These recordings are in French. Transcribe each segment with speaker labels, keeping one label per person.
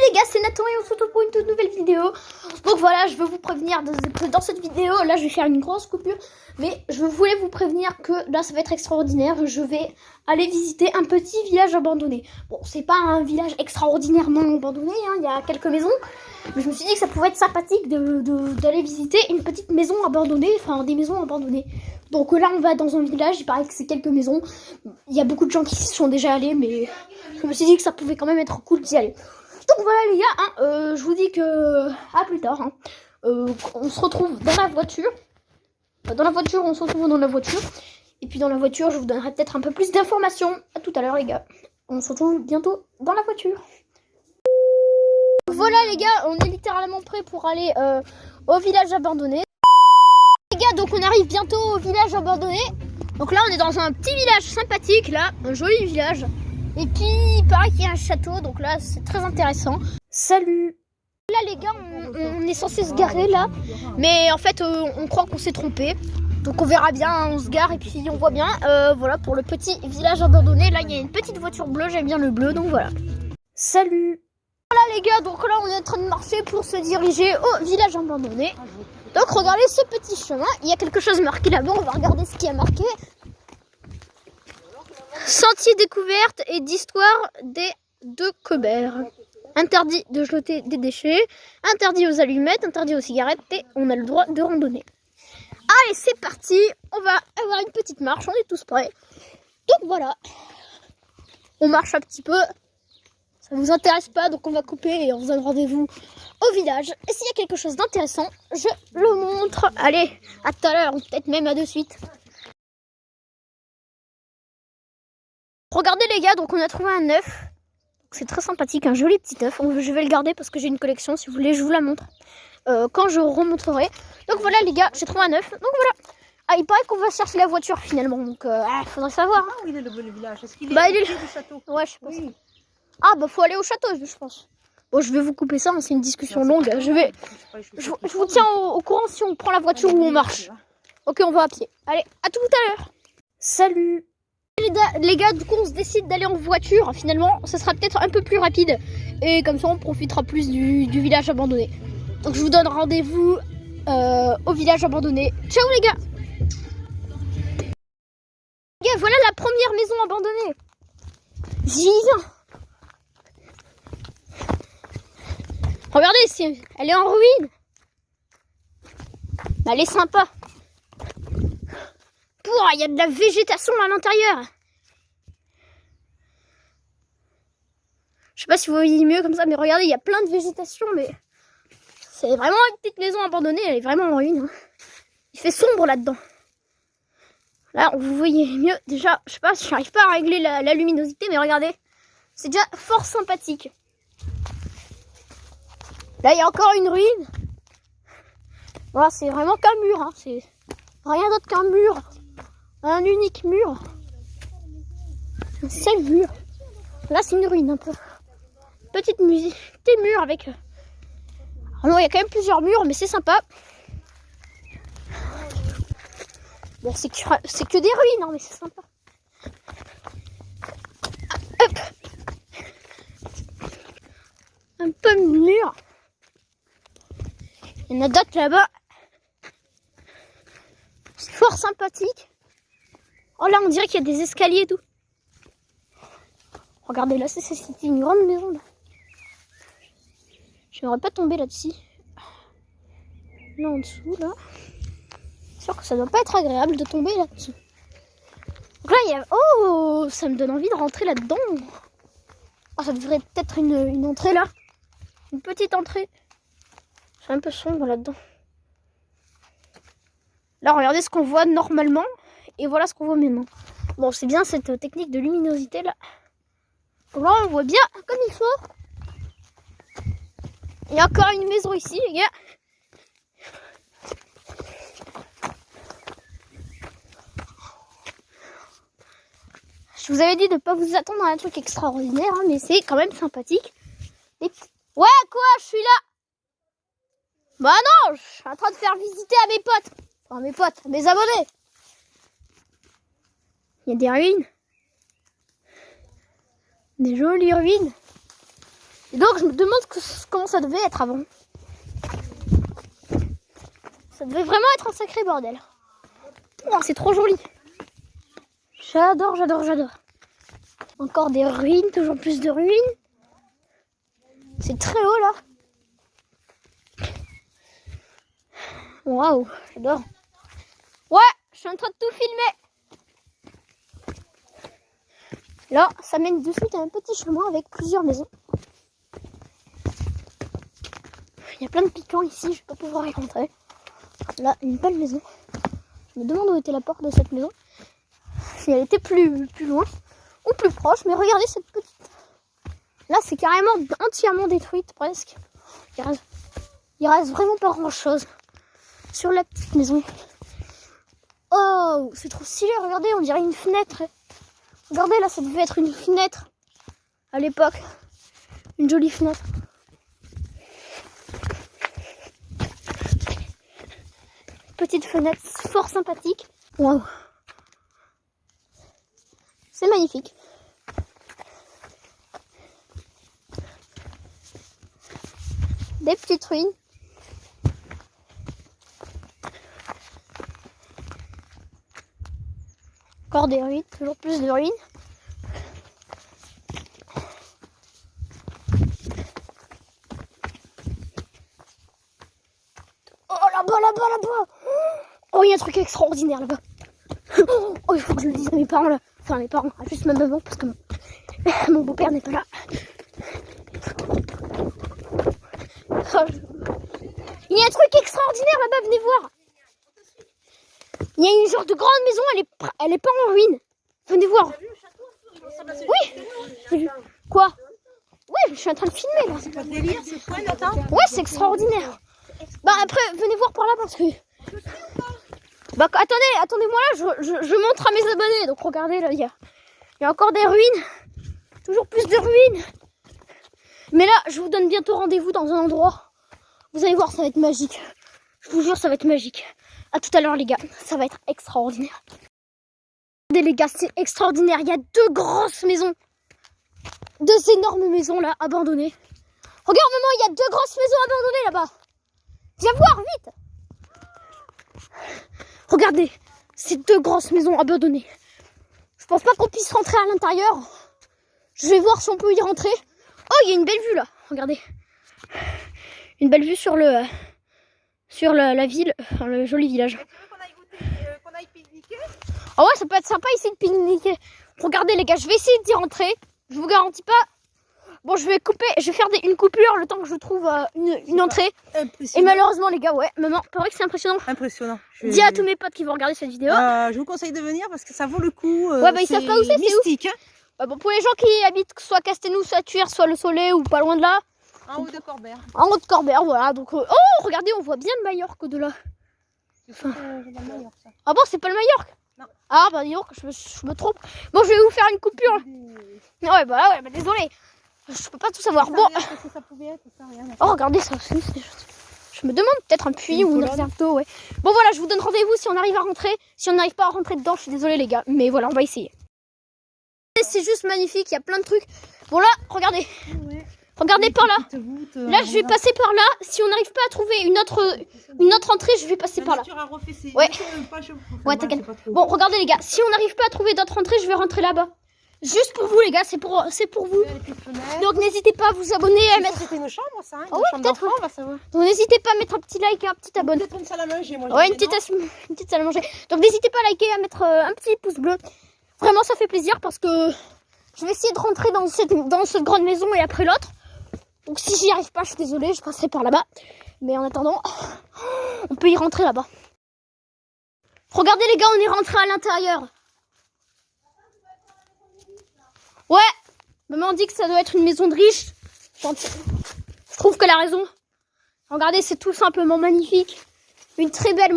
Speaker 1: les gars, c'est Nathan et on se retrouve pour une toute nouvelle vidéo. Donc voilà, je veux vous prévenir que dans cette vidéo, là je vais faire une grosse coupure. Mais je voulais vous prévenir que là ça va être extraordinaire. Je vais aller visiter un petit village abandonné. Bon, c'est pas un village extraordinairement abandonné, hein, il y a quelques maisons. Mais je me suis dit que ça pouvait être sympathique d'aller visiter une petite maison abandonnée, enfin des maisons abandonnées. Donc là on va dans un village, il paraît que c'est quelques maisons. Il y a beaucoup de gens qui s'y sont déjà allés, mais je me suis dit que ça pouvait quand même être cool d'y aller. Donc voilà les gars, hein, je vous dis que à plus tard. Hein. On se retrouve dans la voiture. On se retrouve dans la voiture. Et puis dans la voiture, je vous donnerai peut-être un peu plus d'informations. À tout à l'heure les gars. On se retrouve bientôt dans la voiture. Voilà les gars, on est littéralement prêts pour aller au village abandonné. Les gars, donc on arrive bientôt au village abandonné. Donc là on est dans un petit village sympathique là, un joli village. Et puis il paraît qu'il y a un château, donc là c'est très intéressant. Salut. Là les gars, on est censé se garer là, mais en fait on croit qu'on s'est trompé. Donc on verra bien, on se gare et puis on voit bien. Voilà pour le petit village abandonné. Là il y a une petite voiture bleue, j'aime bien le bleu, donc voilà. Salut. Voilà les gars, donc là on est en train de marcher pour se diriger au village abandonné. Donc regardez ce petit chemin, il y a quelque chose marqué là-bas, on va regarder ce qui est marqué. Sentier découverte et d'histoire des deux Cobert. Interdit de jeter des déchets, interdit aux allumettes, interdit aux cigarettes et on a le droit de randonner. Allez, c'est parti, on va avoir une petite marche, on est tous prêts. Donc voilà, on marche un petit peu, ça vous intéresse pas, donc on va couper et on se donne rendez-vous au village. Et s'il y a quelque chose d'intéressant, je le montre. Allez, à tout à l'heure, ou peut-être même à de suite. Regardez les gars, donc on a trouvé un œuf. C'est très sympathique, un joli petit œuf. Je vais le garder parce que j'ai une collection. Si vous voulez, je vous la montre quand je remontrerai. Donc voilà les gars, j'ai trouvé un œuf. Donc voilà. Ah, il paraît qu'on va chercher la voiture finalement. Donc faudrait savoir.
Speaker 2: Ah, où il est le village? Est-ce qu'il est
Speaker 1: il est
Speaker 2: du château?
Speaker 1: Ouais, je pense.
Speaker 2: Oui.
Speaker 1: Ah bah faut aller au château, je pense. Bon, je vais vous couper ça, hein, c'est une discussion longue. Je vous tiens au courant si on prend la voiture ou on marche. Ok, on va à pied. Allez, à tout à l'heure. Salut. Les gars, du coup on se décide d'aller en voiture. Finalement ça sera peut-être un peu plus rapide et comme ça on profitera plus du village abandonné. Donc je vous donne rendez-vous au village abandonné. Ciao les gars. Les gars, voilà la première maison abandonnée. J'y viens. Regardez, elle est en ruine. Elle est sympa. Il y a de la végétation à l'intérieur. Je sais pas si vous voyez mieux comme ça, mais regardez, il y a plein de végétation, mais c'est vraiment une petite maison abandonnée, elle est vraiment en ruine. Hein. Il fait sombre là-dedans. Là, vous voyez mieux. Déjà, je sais pas, je n'arrive pas à régler la luminosité, mais regardez, c'est déjà fort sympathique. Là, il y a encore une ruine. Voilà, c'est vraiment qu'un mur, hein. C'est rien d'autre qu'un mur. Un unique mur. Un seul mur. Là, c'est une ruine un peu. Petite musique. Des murs avec... Ah non, il y a quand même plusieurs murs, mais c'est sympa. Bon, c'est que des ruines, hein, mais c'est sympa. Ah, hop. Un peu de mur. Il y en a d'autres là-bas. C'est fort sympathique. Oh là, on dirait qu'il y a des escaliers et tout. Regardez, là, c'est une grande maison. Là. Je n'aimerais pas tomber là-dessus. Là, en dessous, là. C'est sûr que ça doit pas être agréable de tomber là-dessus. Donc là, il y a... Oh, ça me donne envie de rentrer là-dedans. Oh, ça devrait peut-être une entrée là. Une petite entrée. C'est un peu sombre là-dedans. Là, regardez ce qu'on voit normalement. Et voilà ce qu'on voit maintenant. Bon, c'est bien cette technique de luminosité là. Donc là, on voit bien comme il faut. Il y a encore une maison ici, les gars. Je vous avais dit de ne pas vous attendre à un truc extraordinaire, hein, mais c'est quand même sympathique. Ouais, quoi, je suis là. Bah non, je suis en train de faire visiter à mes potes. Enfin, mes potes, à mes abonnés. Il y a des ruines. Des jolies ruines. Et donc je me demande comment ça devait être avant. Ça devait vraiment être un sacré bordel. Oh, c'est trop joli. J'adore, j'adore, j'adore. Encore des ruines, toujours plus de ruines. C'est très haut là. Waouh, j'adore. Ouais, je suis en train de tout filmer. Là, ça mène de suite à un petit chemin avec plusieurs maisons. Il y a plein de piquants ici, je vais pas pouvoir y rentrer. Là, une belle maison. Je me demande où était la porte de cette maison. Si elle était plus loin ou plus proche. Mais regardez cette petite. Là, c'est carrément entièrement détruite presque. Il reste vraiment pas grand chose sur la petite maison. Oh, c'est trop stylé. Regardez, on dirait une fenêtre. Regardez, là, ça devait être une fenêtre à l'époque. Une jolie fenêtre. Petite fenêtre fort sympathique. Waouh. C'est magnifique. Des petites ruines. Encore des ruines, toujours plus de ruines. Oh là-bas, là-bas, là-bas. Oh, il y a un truc extraordinaire là-bas. Oh, il faut que je le dise à mes parents là. Enfin, mes parents, juste ma maman, parce que mon beau-père n'est pas là. Il y a un truc extraordinaire là-bas, venez voir. Il y a une genre de grande maison, elle est pas en ruine. Venez voir. Oui. Quoi? Oui, je suis en train de filmer là.
Speaker 2: C'est pas délire, c'est quoi, Nathan?
Speaker 1: Ouais, c'est extraordinaire. Bah après, venez voir par là parce que... Bah attendez-moi là, je montre à mes abonnés. Donc regardez là, il y a encore des ruines. Toujours plus de ruines. Mais là, je vous donne bientôt rendez-vous dans un endroit. Vous allez voir, ça va être magique. Je vous jure, ça va être magique. À tout à l'heure les gars, ça va être extraordinaire. Regardez les gars, c'est extraordinaire. Il y a deux grosses maisons. Deux énormes maisons là, abandonnées. Regarde maman, il y a deux grosses maisons abandonnées là-bas. Viens voir, vite. Regardez, ces deux grosses maisons abandonnées. Je pense pas qu'on puisse rentrer à l'intérieur. Je vais voir si on peut y rentrer. Oh, il y a une belle vue là, regardez. Une belle vue sur la ville, enfin, le joli village.
Speaker 2: Tu veux qu'on aille goûter, qu'on aille pique-niquer?
Speaker 1: Ah ouais, ça peut être sympa ici de pique-niquer. Regardez les gars, je vais essayer d'y rentrer. Je vous garantis pas. Bon, je vais faire une coupure le temps que je trouve une entrée. Et malheureusement les gars, ouais, maman, c'est vrai que c'est impressionnant.
Speaker 2: Impressionnant.
Speaker 1: Dis à tous mes potes qui vont regarder cette vidéo.
Speaker 2: Je vous conseille de venir parce que ça vaut le coup.
Speaker 1: Ouais, bah ils savent pas où c'est
Speaker 2: mystique.
Speaker 1: Hein. Bah, bon, pour les gens qui habitent soit Castelnou, soit Tuire, soit Le Soleil ou pas loin de là.
Speaker 2: En haut de Corbert.
Speaker 1: En haut de Corbert, voilà. Donc, oh, regardez, on voit bien le Majorque de là.
Speaker 2: Enfin... ça.
Speaker 1: Ah bon, c'est pas le Majorque?
Speaker 2: Non.
Speaker 1: Ah bah dis donc, je me trompe. Bon, je vais vous faire une coupure. Ouais, bah désolé. Je peux pas tout savoir. Bon.
Speaker 2: Ça pouvait être, ça, rien.
Speaker 1: Oh, regardez ça aussi. Je me demande peut-être un puits ou une réserve d'eau, ouais. Bon, voilà, je vous donne rendez-vous si on arrive à rentrer. Si on n'arrive pas à rentrer dedans, je suis désolée, les gars. Mais voilà, on va essayer. C'est juste magnifique, il y a plein de trucs. Bon, là, regardez. Ouais. Regardez par là. Là, je vais passer par là. Si on n'arrive pas à trouver une autre entrée, je vais passer par là. Ouais. Ouais, t'inquiète. Bon, regardez, les gars. Si on n'arrive pas à trouver d'autres entrées, je vais rentrer là-bas. Juste pour vous les gars, c'est pour vous. Donc n'hésitez pas à vous abonner, à mettre...
Speaker 2: C'était nos chambres ça, hein,
Speaker 1: oh, ouais, peut-être. On va savoir. Donc n'hésitez pas à mettre un petit like et un petit abonnement.
Speaker 2: Peut-être une salle à manger, moi.
Speaker 1: Ouais, une petite salle à manger. Donc n'hésitez pas à liker, à mettre un petit pouce bleu. Vraiment ça fait plaisir parce que je vais essayer de rentrer dans cette grande maison et après l'autre. Donc si j'y arrive pas, je suis désolée, je passerai par là-bas. Mais en attendant, on peut y rentrer là-bas. Regardez les gars, on est rentré à l'intérieur. Ouais, maman dit que ça doit être une maison de riche. Je trouve qu'elle a raison. Regardez, c'est tout simplement magnifique. Une très belle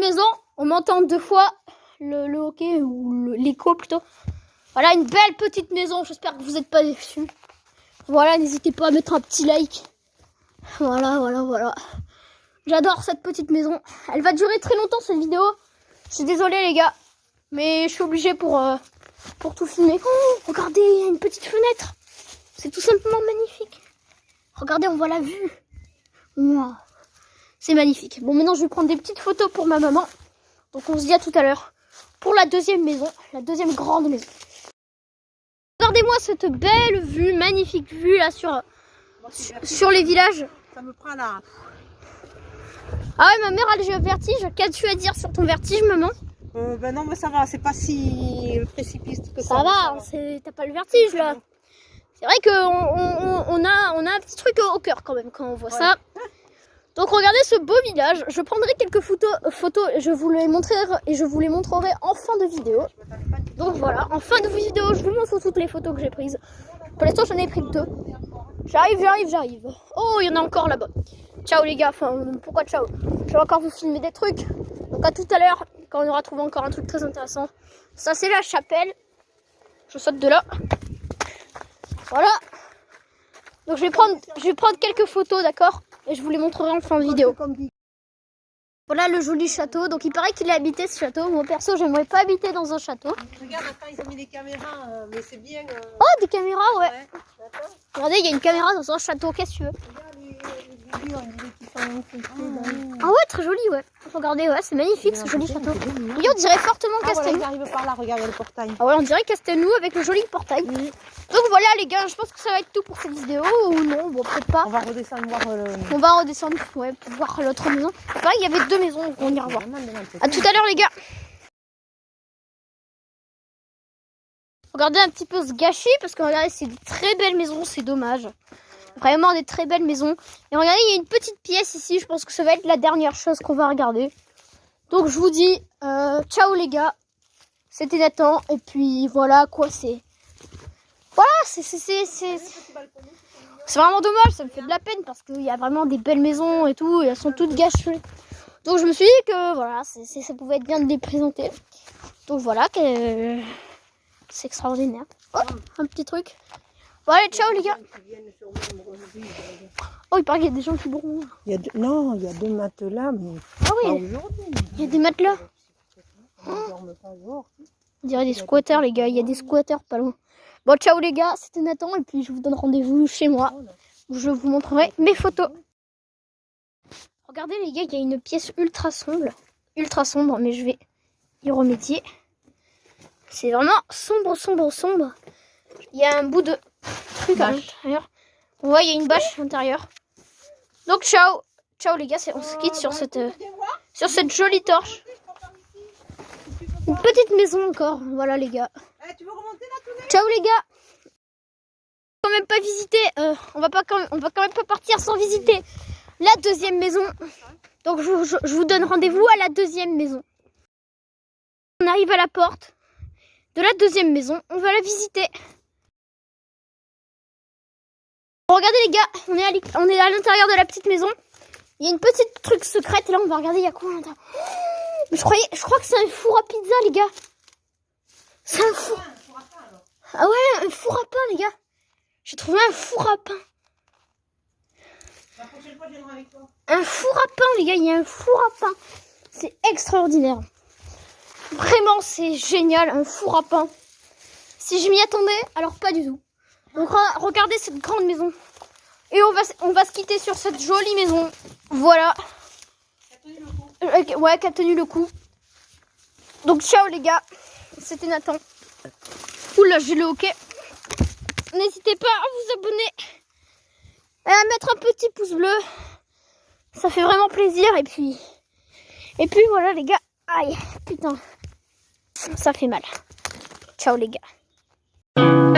Speaker 1: maison. On m'entend deux fois le hockey ou l'écho plutôt. Voilà, une belle petite maison. J'espère que vous n'êtes pas déçus. Voilà, n'hésitez pas à mettre un petit like. Voilà. J'adore cette petite maison. Elle va durer très longtemps cette vidéo. Je suis désolée les gars. Mais je suis obligée pour tout filmer. Oh, regardez, il y a une petite fenêtre. C'est tout simplement magnifique. Regardez, on voit la vue. Wow. C'est magnifique. Bon, maintenant, je vais prendre des petites photos pour ma maman. Donc, on se dit à tout à l'heure pour la deuxième maison, la deuxième grande maison. Regardez-moi cette belle vue, magnifique vue là sur les villages.
Speaker 2: Ça me prend là.
Speaker 1: Ah ouais, ma mère elle a le vertige. Qu'as-tu à dire sur ton vertige, maman?
Speaker 2: Ben non, mais ça va, c'est pas si précipice que ça.
Speaker 1: Ça va, t'as pas le vertige là. C'est vrai qu'on a un petit truc au cœur quand même quand on voit ça. Donc regardez ce beau village. Je prendrai quelques photos et je vous les montrerai en fin de vidéo. Donc voilà, en fin de vidéo, je vous montre toutes les photos que j'ai prises. Pour l'instant, j'en ai pris 2. J'arrive. Oh, il y en a encore là-bas. Ciao les gars, enfin pourquoi ciao? Je vais encore vous filmer des trucs. Donc à tout à l'heure, quand on aura trouvé encore un truc très intéressant. Ça c'est la chapelle. Je saute de là. Voilà. Donc je vais prendre quelques photos, d'accord? Et je vous les montrerai en fin de vidéo. Voilà le joli château. Donc il paraît qu'il a habité ce château. Moi perso, j'aimerais pas habiter dans un château.
Speaker 2: Regarde, attends, ils ont mis des caméras, mais c'est bien.
Speaker 1: Oh, des caméras, ouais.
Speaker 2: D'accord.
Speaker 1: Regardez, il y a une caméra dans un château. Qu'est-ce que tu veux?
Speaker 2: Regarde les bébés, on dirait qu'ils sont infectés.
Speaker 1: Ah ouais, très joli, ouais. Regardez, ouais, c'est magnifique ce joli château. Oui, on dirait fortement
Speaker 2: Ah voilà,
Speaker 1: Castelnou.
Speaker 2: ils arrivent par là, regarde le portail.
Speaker 1: Ah ouais, on dirait Castelnou avec le joli portail. Donc voilà les gars, je pense que ça va être tout pour cette vidéo. Ou non, bon peut-être pas.
Speaker 2: On va redescendre voir le...
Speaker 1: On va redescendre, ouais, pour voir l'autre maison. C'est vrai, il y avait 2 maisons, donc on ira voir. A tout à l'heure les gars. Regardez un petit peu ce gâchis, parce que regardez, c'est des très belles maisons, c'est dommage. Vraiment des très belles maisons. Et regardez, il y a une petite pièce ici, je pense que ça va être la dernière chose qu'on va regarder. Donc je vous dis, ciao les gars. C'était Nathan, et puis voilà quoi, c'est... Voilà, c'est vraiment dommage, ça me fait de la peine, parce qu'il y a vraiment des belles maisons et tout, et elles sont toutes gâchées. Donc je me suis dit que voilà, ça pouvait être bien de les présenter. Donc voilà, c'est extraordinaire. Oh, un petit truc. Bon allez, ciao les gars. Oh, il paraît qu'il y a des gens qui bourront.
Speaker 2: Non, il y a 2 matelas, mais
Speaker 1: Ah oui, il y a des matelas. On dirait des squatters les gars, il y a des squatters pas loin. Bon ciao les gars, c'était Nathan et puis je vous donne rendez-vous chez moi où je vous montrerai mes photos. Regardez les gars, il y a une pièce ultra sombre, mais je vais y remédier. C'est vraiment sombre. Il y a un bout de truc à l'intérieur. On voit, il y a une bâche à l'intérieur. Donc ciao les gars, on se quitte sur cette jolie torche. Une petite maison encore, voilà les gars.
Speaker 2: Tu veux remonter là,
Speaker 1: ciao les gars. Quand même pas visiter, on va quand même pas partir sans visiter la deuxième maison. Donc je vous donne rendez-vous à la deuxième maison. On arrive à la porte de la deuxième maison, on va la visiter. Regardez les gars, on est à l'intérieur de la petite maison. Il y a une petite truc secrète, et là on va regarder il y a quoi à l'intérieur. Je crois que c'est un four à pizza les gars. C'est un four. Ah ouais, un four à pain les gars. J'ai trouvé un four à pain.
Speaker 2: La prochaine fois, je viendrai avec toi.
Speaker 1: Un four à pain les gars, il y a un four à pain. C'est extraordinaire. Vraiment c'est génial, un four à pain. Si je m'y attendais, alors pas du tout. Donc regardez cette grande maison. Et on va se quitter sur cette jolie maison. Voilà. Ouais, qui a tenu le coup. Donc ciao les gars. C'était Nathan. Oula, j'ai le hockey. N'hésitez pas à vous abonner. Et à mettre un petit pouce bleu. Ça fait vraiment plaisir. Et puis voilà les gars. Aïe, putain. Ça fait mal. Ciao les gars.